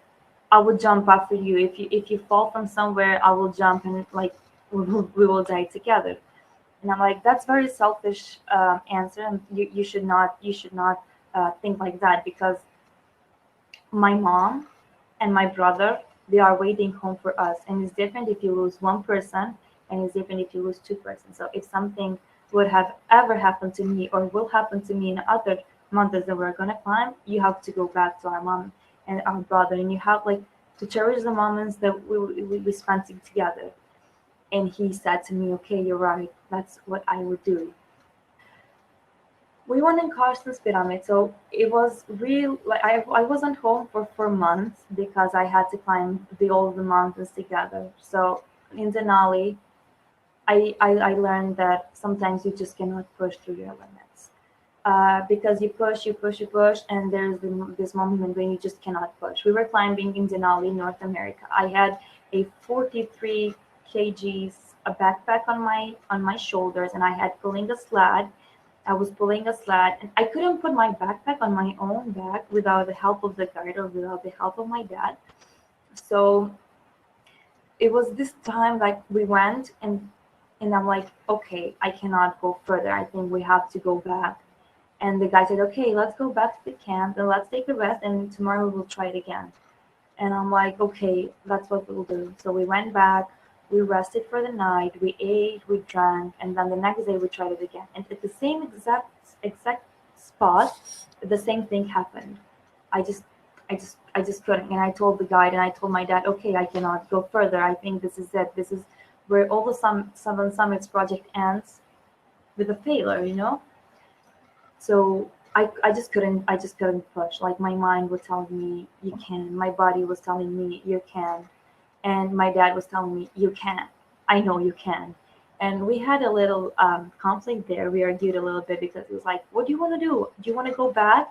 I would jump after you. If you fall from somewhere, I will jump and like we will die together. And I'm like, that's very selfish answer, and you should not think like that, because my mom and my brother, they are waiting home for us, and it's different if you lose one person, and it's different if you lose two persons. So if something would have ever happened to me or will happen to me in other mountains that we're gonna climb, you have to go back to our mom and our brother, and you have like to cherish the moments that we spent together. And he said to me, okay, you're right, that's what I would do. We went in Carson's pyramid, so it was real. Like I wasn't home for 4 months because I had to climb all the mountains together. So in Denali, I learned that sometimes you just cannot push through your limits, because you push, and there's this moment when you just cannot push. We were climbing in Denali, North America. I had a 43 kgs a backpack on my shoulders, and I had pulling a sled. I was pulling a sled, and I couldn't put my backpack on my own back without the help of the guide or without the help of my dad. So it was this time like we went, and I'm like, okay, I cannot go further. I think we have to go back. And the guy said, okay, let's go back to the camp and let's take a rest, and tomorrow we'll try it again. And I'm like, okay, that's what we'll do. So we went back, we rested for the night, we ate, we drank, and then the next day we tried it again. And at the same exact spot, the same thing happened. I just I just couldn't. And I told the guide and I told my dad, okay, I cannot go further. I think this is it. This is where all the Seven Summits project ends, with a failure. So I just couldn't push. Like my mind was telling me you can, my body was telling me you can, and my dad was telling me you can. I know you can. And we had a little conflict there. We argued a little bit because he was like, what do you want to do? Do you want to go back?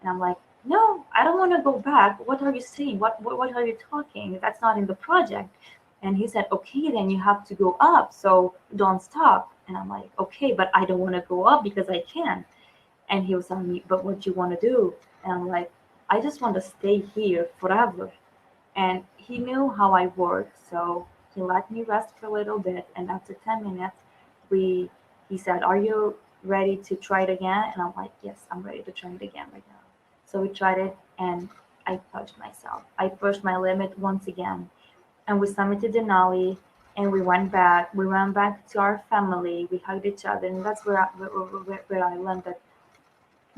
And I'm like, no, I don't want to go back. What are you saying? What are you talking? That's not in the project. And he said, okay, then you have to go up. So don't stop. And I'm like, okay, but I don't want to go up because I can. And he was telling me, but what do you want to do? And I'm like, I just want to stay here forever. And he knew how I work, so he let me rest for a little bit. And after 10 minutes, we he said, are you ready to try it again? And I'm like, yes, I'm ready to try it again right now. So we tried it, and I pushed myself. I pushed my limit once again. And we summited Denali, and we went back. We went back to our family. We hugged each other, and that's where I learned that,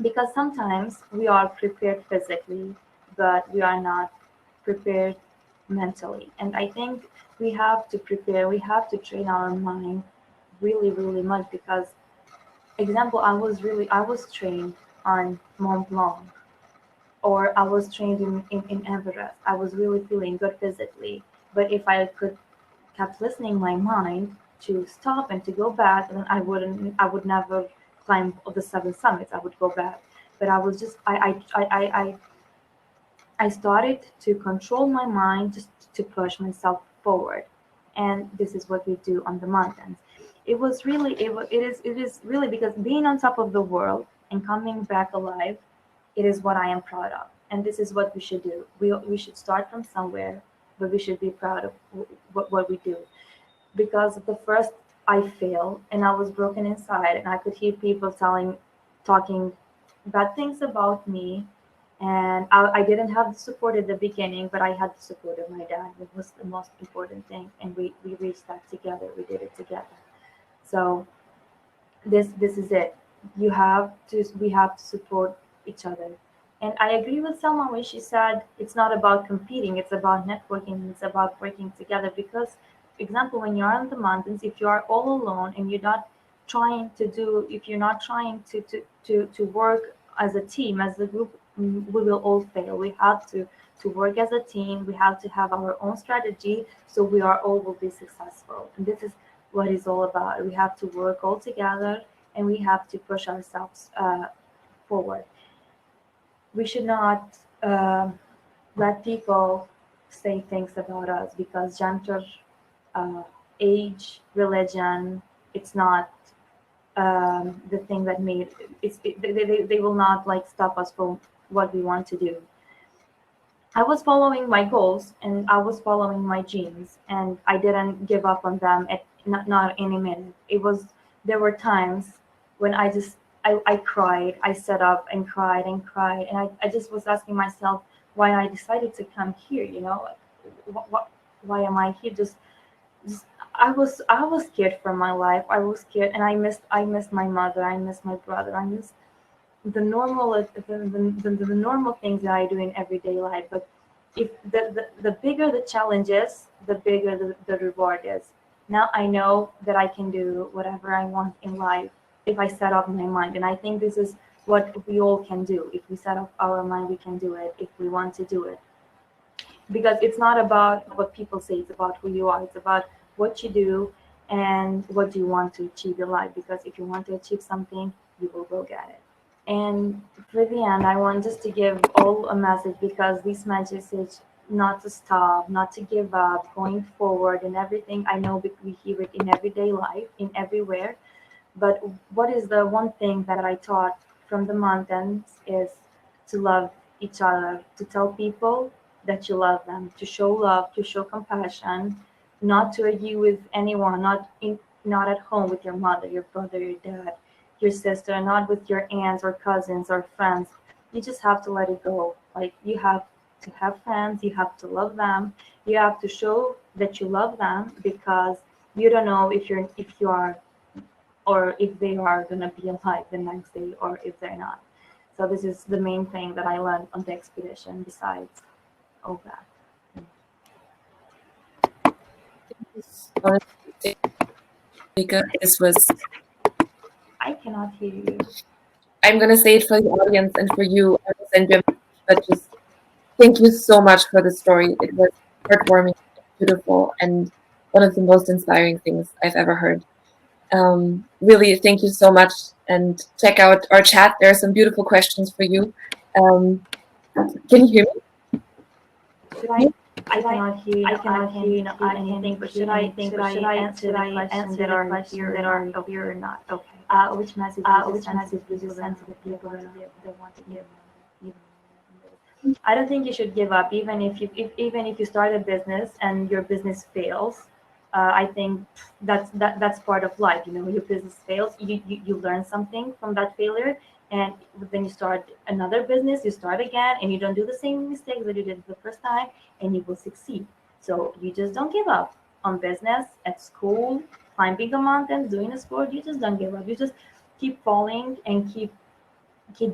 because sometimes we are prepared physically, but we are not prepared mentally. And I think we have to train our mind really, really much, because example, I was trained on Mont Blanc, or I was trained in Everest. I was really feeling good physically. But if I could kept listening my mind to stop and to go back, then I would never climb the seven summits. I would go back. But I was just I started to control my mind just to push myself forward. And this is what we do on the mountains. It is really, because being on top of the world and coming back alive, it is what I am proud of. And this is what we should do. We should start from somewhere, but we should be proud of what we do. Because the first I failed and I was broken inside, and I could hear people talking bad things about me. And I didn't have the support at the beginning, but I had the support of my dad. It was the most important thing. And we reached that together. We did it together. So this is it. We have to support each other. And I agree with Selma when she said it's not about competing, it's about networking, it's about working together. Because example, when you're in the mountains, if you are all alone and if you're not trying to work as a team, as a group, we will all fail. We have to work as a team. We have to have our own strategy, so we are all will be successful. And this is what it's all about. We have to work all together, and we have to push ourselves forward. we should not let people say things about us because gender, uh, age, religion, it's not the thing that made they will not like stop us from what we want to do. I was following my goals and I was following my dreams, and I didn't give up on them at not any minute. It was there were times when I cried. I sat up and cried and cried, and I just was asking myself why I decided to come here. You know, why am I here? Just I was scared for my life. I was scared, and I missed my mother. I missed my brother. I missed the normal things that I do in everyday life. But if the bigger the challenge is, the bigger the reward is. Now I know that I can do whatever I want in life if I set up my mind. And I think this is what we all can do. If we set up our mind, we can do it if we want to do it. Because it's not about what people say, it's about who you are. It's about what you do and what do you want to achieve in life. Because if you want to achieve something, you will go get it. And for the end, I want just to give all a message because this message is not to stop, not to give up, going forward and everything. I know we hear it in everyday life, in everywhere. But what is the one thing that I taught from the mountains is to love each other, to tell people that you love them, to show love, to show compassion, not to argue with anyone, not at home with your mother, your brother, your dad, your sister, not with your aunts or cousins or friends. You just have to let it go. Like you have to have friends, you have to love them, you have to show that you love them because you don't know if you are or if they are gonna be alive the next day or if they're not. So this is the main thing that I learned on the expedition besides all that. Because this was, I cannot hear you. I'm going to say it for the audience and for you, and Jim, but just thank you so much for the story. It was heartwarming, beautiful, and one of the most inspiring things I've ever heard. Really, thank you so much. And check out our chat. There are some beautiful questions for you. Can you hear me? Should I cannot hear you. I cannot hear you anything. But should I answer the questions that are here or not? Okay. Which message would you send to the people that want to give? I don't think you should give up, even if you start a business and your business fails. I think that's part of life. You know, your business fails, you learn something from that failure, and then you start another business. You start again, and you don't do the same mistakes that you did the first time, and you will succeed. So you just don't give up on business, at school, climbing the mountains, doing a sport. You just don't give up. You just keep falling and keep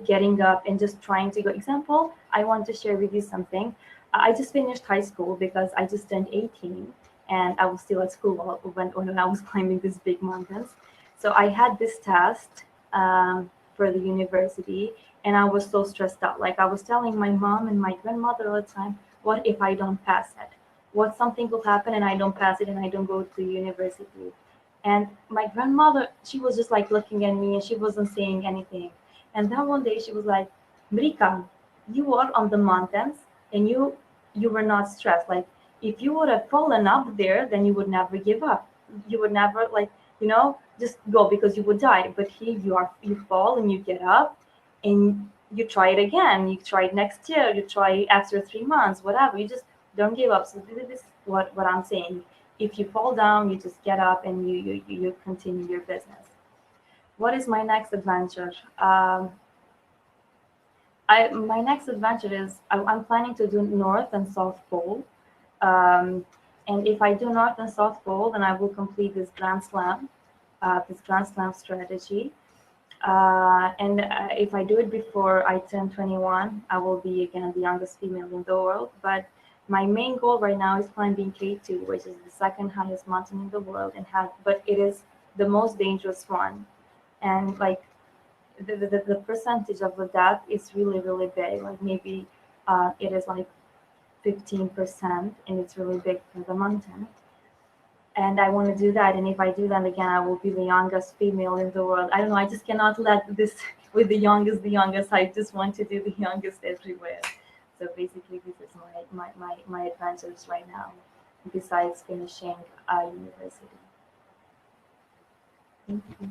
getting up and just trying to go. Example, I want to share with you something. I just finished high school because I just turned 18 and I was still at school when I was climbing these big mountains. So I had this test for the university and I was so stressed out. Like I was telling my mom and my grandmother all the time, what if I don't pass it? What something will happen and I don't pass it and I don't go to university? And my grandmother, she was just like looking at me and she wasn't saying anything. And then one day she was like, Mrika, you are on the mountains and you were not stressed. Like if you would have fallen up there, then you would never give up. You would never just go because you would die. But here you fall and you get up and you try it again. You try it next year, you try after 3 months, whatever. You just don't give up. So this is what I'm saying. If you fall down, you just get up and you continue your business. What is my next adventure? My next adventure is I'm planning to do North and South Pole. And if I do North and South Pole, then I will complete this Grand Slam strategy. And if I do it before I turn 21, I will be again the youngest female in the world. But my main goal right now is climbing K2, which is the second highest mountain in the world, but it is the most dangerous one. And like the percentage of the death is really, really big. Like maybe it is like 15%, and it's really big for the mountain. And I want to do that. And if I do that again, I will be the youngest female in the world. I don't know. I just cannot let this with the youngest. I just want to do the youngest everywhere. So basically, this is my adventures right now, besides finishing university. Thank you.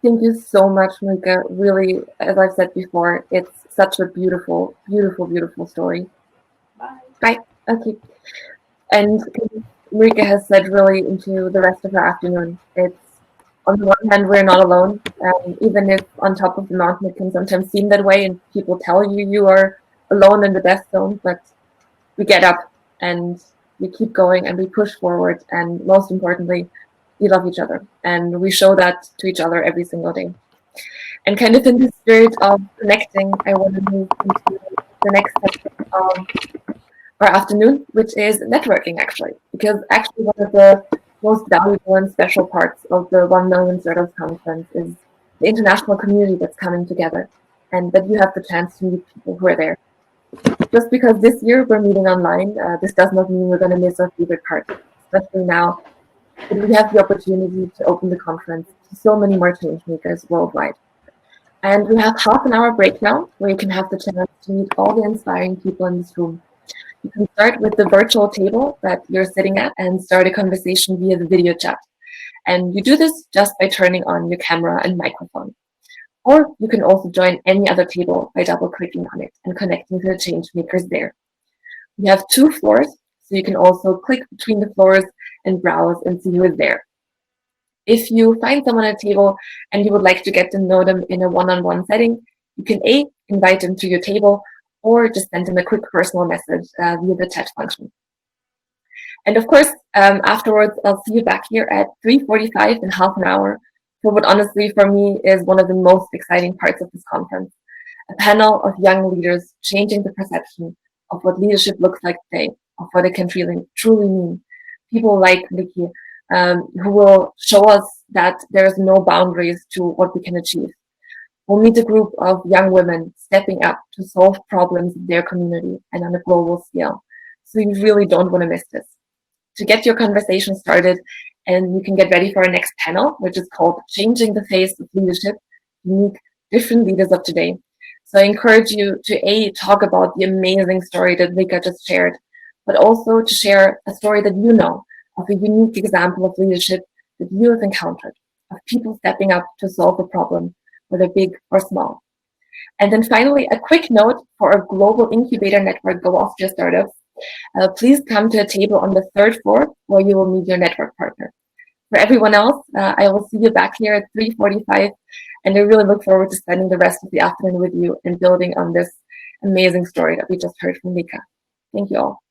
Thank you so much, Marika. Really, as I've said before, it's such a beautiful, beautiful, beautiful story. Bye. Bye. Okay. And Marika has said really into the rest of her afternoon. It's, on the one hand, we're not alone. Even if on top of the mountain it can sometimes seem that way and people tell you you are alone in the death zone, but we get up and we keep going and we push forward. And most importantly, we love each other. And we show that to each other every single day. And kind of in the spirit of connecting, I want to move into the next section of our afternoon, which is networking, actually. Because actually one of the most valuable and special parts of the 1 Million Startups Conference is the international community that's coming together, and that you have the chance to meet people who are there. Just because this year we're meeting online, this does not mean we're going to miss our favorite part, especially now that we have the opportunity to open the conference to so many more change makers worldwide. And we have half an hour break now, where you can have the chance to meet all the inspiring people in this room. You can start with the virtual table that you're sitting at and start a conversation via the video chat. And you do this just by turning on your camera and microphone. Or you can also join any other table by double-clicking on it and connecting to the change makers there. We have 2 floors, so you can also click between the floors and browse and see who is there. If you find someone at a table and you would like to get to know them in a one-on-one setting, you can A, invite them to your table, or just send them a quick personal message via the chat function. And of course, afterwards, I'll see you back here at 3:45 in half an hour for what honestly for me is one of the most exciting parts of this conference, a panel of young leaders changing the perception of what leadership looks like today, of what it can truly mean. People like Vicky, who will show us that there's no boundaries to what we can achieve. We'll meet a group of young women stepping up to solve problems in their community and on a global scale. So you really don't want to miss this. To get your conversation started, and you can get ready for our next panel, which is called Changing the Face of Leadership, Unique Different Leaders of Today. So I encourage you to A, talk about the amazing story that Vika just shared, but also to share a story that you know of a unique example of leadership that you have encountered, of people stepping up to solve a problem, whether big or small. And then finally, a quick note for our global incubator network, Go Austria Startups. Please come to a table on the 3rd floor where you will meet your network partner. For everyone else, I will see you back here at 3:45, and I really look forward to spending the rest of the afternoon with you and building on this amazing story that we just heard from Vika. Thank you all.